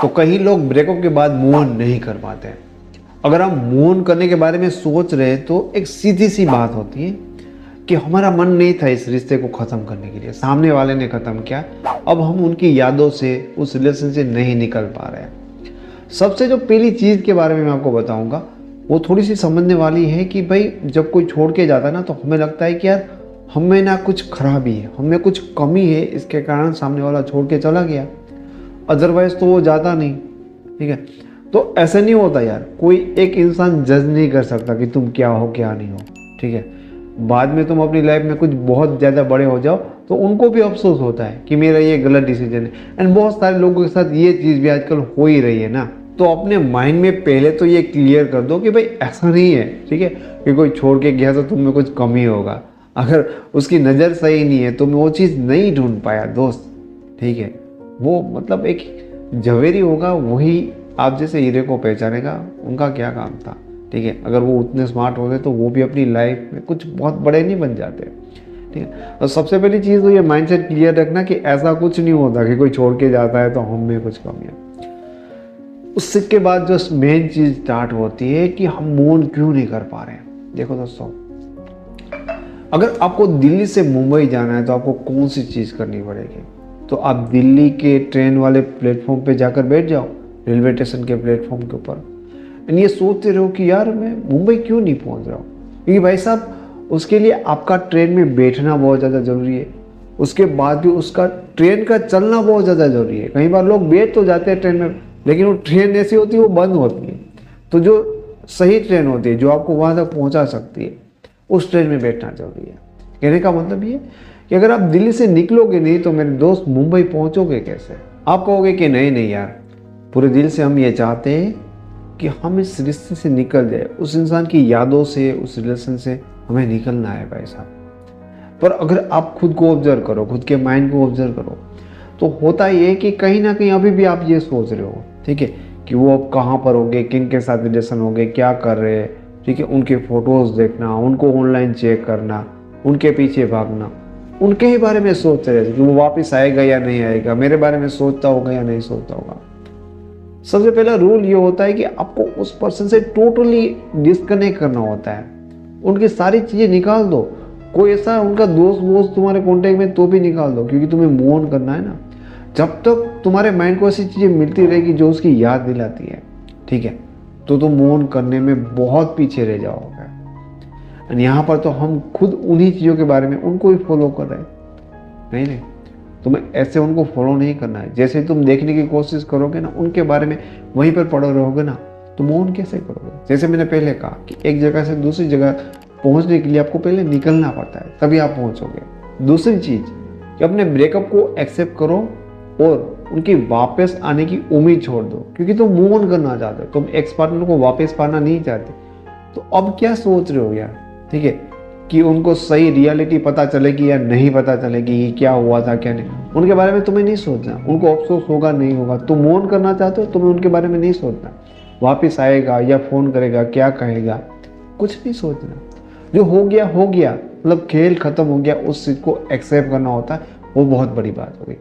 तो कई लोग ब्रेकअप के बाद मूव ऑन नहीं कर पाते हैं। अगर हम मूव ऑन करने के बारे में सोच रहे हैं तो एक सीधी सी बात होती है कि हमारा मन नहीं था इस रिश्ते को ख़त्म करने के लिए, सामने वाले ने ख़त्म किया, अब हम उनकी यादों से, उस रिलेशन से नहीं निकल पा रहे हैं। सबसे जो पहली चीज़ के बारे में मैं आपको बताऊंगा वो थोड़ी सी समझने वाली है कि भाई जब कोई छोड़ के जाता है ना तो हमें लगता है कि यार हमें ना कुछ खराबी है, हमें कुछ कमी है, इसके कारण सामने वाला छोड़ के चला गया, अदरवाइज तो वो जाता नहीं। ठीक है, तो ऐसा नहीं होता यार। कोई एक इंसान जज नहीं कर सकता कि तुम क्या हो क्या नहीं हो। ठीक है, बाद में तुम अपनी लाइफ में कुछ बहुत ज़्यादा बड़े हो जाओ तो उनको भी अफसोस होता है कि मेरा ये गलत डिसीजन है। एंड बहुत सारे लोगों के साथ ये चीज़ भी आजकल हो ही रही है ना। तो अपने माइंड में पहले तो ये क्लियर कर दो कि भाई ऐसा नहीं है, ठीक है, कि कोई छोड़ के गया तो तुम में कुछ कमी होगा। अगर उसकी नज़र सही नहीं है तो मैं वो चीज़ नहीं ढूंढ पाया दोस्त, ठीक है, वो मतलब एक झवेरी होगा, वही आप जैसे हीरे को पहचानेगा। उनका क्या काम था, ठीक है। अगर वो उतने स्मार्ट होते तो वो भी अपनी लाइफ में कुछ बहुत बड़े नहीं बन जाते, ठीक है। तो सबसे पहली चीज़ तो ये माइंडसेट क्लियर रखना कि ऐसा कुछ नहीं होता कि कोई छोड़ के जाता है तो हम में कुछ कमी है। उसके बाद जो मेन चीज़ स्टार्ट होती है कि हम मूव ऑन क्यों नहीं कर पा रहे हैं। देखो दोस्तों, अगर आपको दिल्ली से मुंबई जाना है तो आपको कौन सी चीज़ करनी पड़ेगी? तो आप दिल्ली के ट्रेन वाले प्लेटफॉर्म पे जाकर बैठ जाओ, रेलवे स्टेशन के प्लेटफॉर्म के ऊपर, एंड ये सोचते रहो कि यार मैं मुंबई क्यों नहीं पहुंच रहा हूँ। क्योंकि भाई साहब उसके लिए आपका ट्रेन में बैठना बहुत ज़्यादा ज़रूरी है, उसके बाद भी उसका ट्रेन का चलना बहुत ज़्यादा ज़रूरी है। कई बार लोग बैठ तो जाते हैं ट्रेन में, लेकिन वो ट्रेन ऐसी होती है वो बंद होती है। तो जो सही ट्रेन होती है जो आपको वहाँ तक पहुँचा सकती है, उस ट्रेन में बैठना जरूरी है। कहने का मतलब ये कि अगर आप दिल्ली से निकलोगे नहीं तो मेरे दोस्त मुंबई पहुंचोगे कैसे? आप कहोगे कि नहीं नहीं यार, पूरे दिल से हम ये चाहते हैं कि हम इस रिश्ते से निकल जाए, उस इंसान की यादों से, उस रिलेशन से हमें निकलना है भाई साहब। पर अगर आप खुद को ऑब्जर्व करो, खुद के माइंड को ऑब्जर्व करो, तो होता ये कि कहीं ना कहीं अभी भी आप ये सोच रहे हो, ठीक है, कि वो अब कहाँ पर होंगे, किन के साथ रिलेशन होंगे, क्या कर रहे हैं, ठीक है, उनके फोटोज़ देखना, उनको ऑनलाइन चेक करना, उनके पीछे भागना, उनके ही बारे में सोचते रहते कि वो वापस आएगा या नहीं आएगा, मेरे बारे में सोचता होगा या नहीं सोचता होगा। सबसे पहला रूल ये होता है कि आपको उस पर्सन से टोटली डिस्कनेक्ट करना होता है, उनकी सारी चीज़ें निकाल दो। कोई ऐसा उनका दोस्त वोस्त तुम्हारे कॉन्टेक्ट में तो भी निकाल दो, क्योंकि तुम्हें मूव ऑन करना है ना। जब तक तुम्हारे माइंड को ऐसी चीज़ें मिलती रहेगी जो उसकी याद दिलाती है, ठीक है, तो तुम मूव ऑन करने में बहुत पीछे रह जाओगे। एंड यहाँ पर तो हम खुद उन्हीं चीज़ों के बारे में उनको ही फॉलो कर रहे हैं। नहीं नहीं, तुम्हें ऐसे उनको फॉलो नहीं करना है। जैसे तुम देखने की कोशिश करोगे ना उनके बारे में, वहीं पर पड़े रहोगे ना, तो मूव ऑन कैसे करोगे? जैसे मैंने पहले कहा कि एक जगह से दूसरी जगह पहुँचने के लिए आपको पहले निकलना पड़ता है, तभी आप पहुँचोगे। दूसरी चीज़ कि अपने ब्रेकअप को एक्सेप्ट करो और उनकी वापस आने की उम्मीद छोड़ दो, क्योंकि तुम मूव ऑन करना चाहते हो, तुम एक्स पार्टनर को वापस पाना नहीं चाहते। तो अब क्या सोच रहे हो यार, ठीक है, कि उनको सही रियलिटी पता चलेगी या नहीं पता चलेगी, कि क्या हुआ था क्या नहीं, उनके बारे में तुम्हें नहीं सोचना। उनको अफसोस होगा नहीं होगा, तुम मूव ऑन करना चाहते हो, तुम्हें उनके बारे में नहीं सोचना। वापस आएगा या फ़ोन करेगा, क्या कहेगा, कुछ नहीं सोचना। जो हो गया मतलब खेल खत्म हो गया, उस चीज़ को एक्सेप्ट करना होता है, वो बहुत बड़ी बात होगी।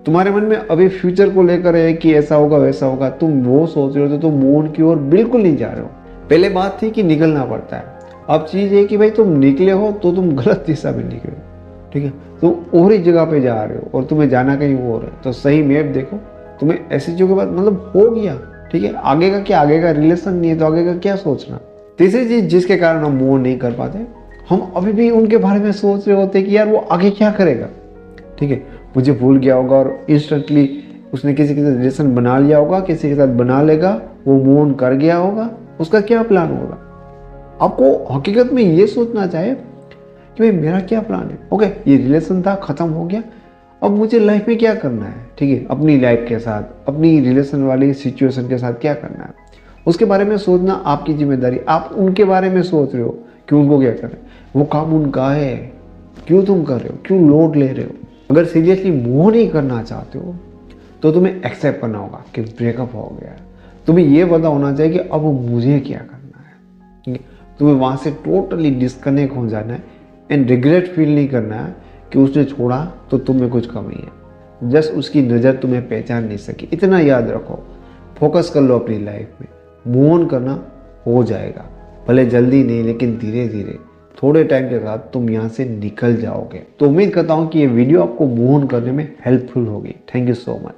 तुम्हारे मन में अभी फ्यूचर को लेकर है कि ऐसा होगा वैसा होगा, तुम वो सोच रहे हो तो तुम मूव ऑन की ओर बिल्कुल नहीं जा रहे हो। पहले बात थी कि निकलना पड़ता है, अब चीज़ है कि भाई तुम निकले हो तो तुम गलत दिशा में निकले, ठीक है, तुम और ही जगह पे जा रहे हो और तुम्हें जाना कहीं और है। तो सही मैप देखो, तुम्हें ऐसी चीज़ों के बाद मतलब हो गया, ठीक है, आगे का क्या, आगे का रिलेशन नहीं है तो आगे का क्या सोचना। तीसरी चीज़ जिसके कारण हम मूव नहीं कर पाते, हम अभी भी उनके बारे में सोच रहे होते कि यार वो आगे क्या करेगा, ठीक है, मुझे भूल गया होगा और इंस्टेंटली उसने किसी के साथ रिलेशन बना लिया होगा, किसी के साथ बना लेगा, वो मूव ऑन कर गया होगा, उसका क्या प्लान होगा। आपको हकीकत में ये सोचना चाहिए कि भाई मेरा क्या प्लान है। ओके, ये रिलेशन था, ख़त्म हो गया, अब मुझे लाइफ में क्या करना है, ठीक है, अपनी लाइफ के साथ, अपनी रिलेशन वाली सिचुएशन के साथ क्या करना है, उसके बारे में सोचना आपकी जिम्मेदारी। आप उनके बारे में सोच रहे हो कि उनको क्या करना है, वो काम उनका है, क्यों तुम कर रहे हो, क्यों लोड ले रहे हो। अगर सीरियसली मूव नहीं करना चाहते हो तो तुम्हें एक्सेप्ट करना होगा कि ब्रेकअप हो गया। तुम्हें ये पता होना चाहिए कि अब मुझे क्या करना है, ठीक है, तुम्हें वहाँ से टोटली डिस्कनेक्ट हो जाना है एंड रिग्रेट फील नहीं करना है कि उसने छोड़ा तो तुम में कुछ कमी है। जस्ट उसकी नज़र तुम्हें पहचान नहीं सकी। इतना याद रखो, फोकस कर लो अपनी लाइफ में, मूव ऑन करना हो जाएगा, भले जल्दी नहीं लेकिन धीरे धीरे थोड़े टाइम के साथ तुम यहाँ से निकल जाओगे। तो उम्मीद करता हूँ कि ये वीडियो आपको मूव ऑन करने में हेल्पफुल होगी। Thank you so much.